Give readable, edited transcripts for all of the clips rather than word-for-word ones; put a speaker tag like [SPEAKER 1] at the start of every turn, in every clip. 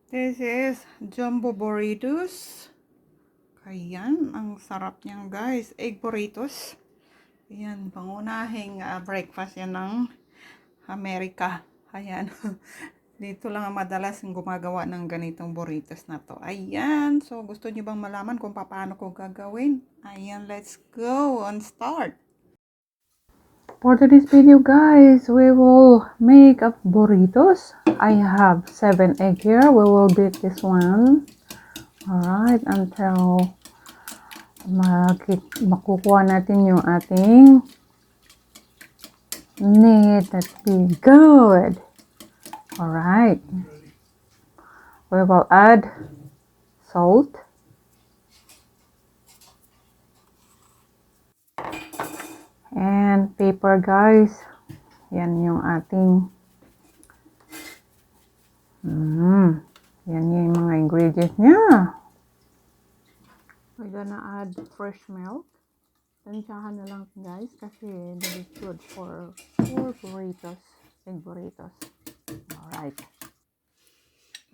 [SPEAKER 1] This is jumbo burritos. Ayan, ang sarap niyan guys. Egg burritos. Ayan, pangunahing breakfast yan ng Amerika. Ayan. Dito lang madalas gumagawa ng ganitong burritos na to. Ayan. So, gusto niyo bang malaman kung paano ko gagawin? Ayan, let's go and start. For today's video guys, we will make up burritos. I have 7 egg here. We will beat this one. Alright, until makukuha natin yung ating need that be good. Alright. We will add salt. And pepper guys. Yan yung ating yan yung mga ingredients niya. We're gonna add fresh milk. Tansyahan na lang guys kasi that is good for burritos, egg burritos. Alright.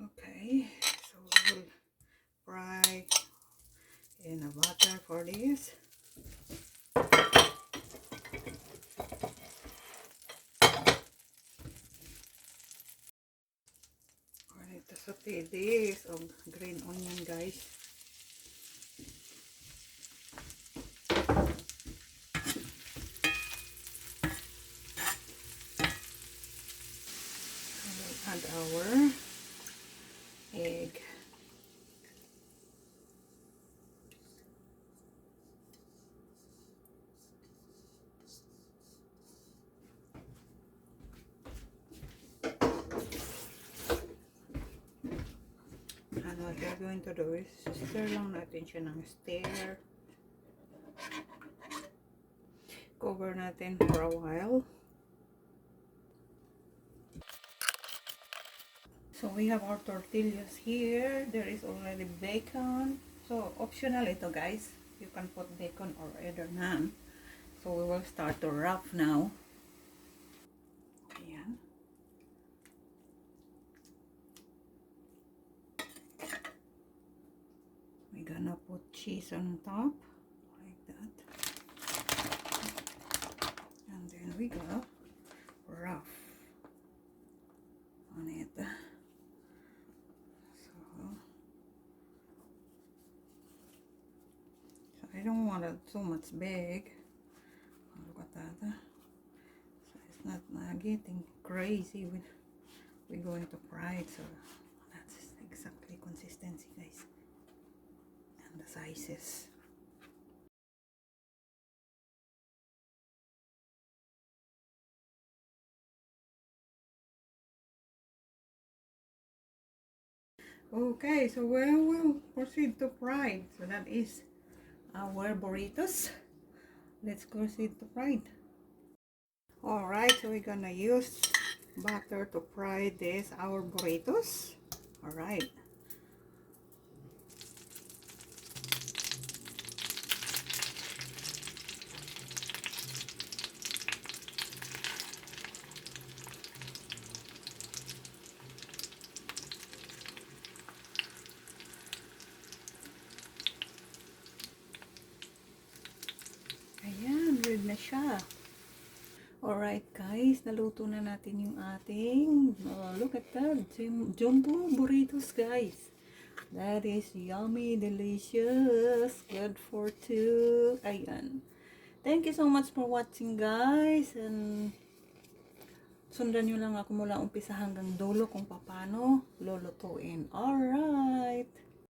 [SPEAKER 1] Okay, so we'll fry in a butter for this. To saute this of green onion guys. And we'll add our egg. And what we're going to do is stir lang natin siya ng stir. Cover natin for a while. So we have our tortillas here. There is already bacon. So optional ito guys. You can put bacon or either none. So we will start to wrap now. Ayan. We're gonna put cheese on top. Like that. And then we go wrap on it. So I don't want it so much big. Look at that. So it's not getting crazy when we're going to fry it. So that's exactly consistency guys. And the sizes. Okay, so we'll proceed to fry. So that is our burritos. Let's proceed to fry it. Alright, so we're gonna use butter to fry this, our burritos. Alright. Ayan, good na siya. Alright guys, naluto na natin yung ating, look at that, jumbo burritos guys. That is yummy, delicious, good for two. Ayan. Thank you so much for watching guys. And sundan nyo lang ako mula umpisa hanggang dulo kung paano lulutuin. Alright.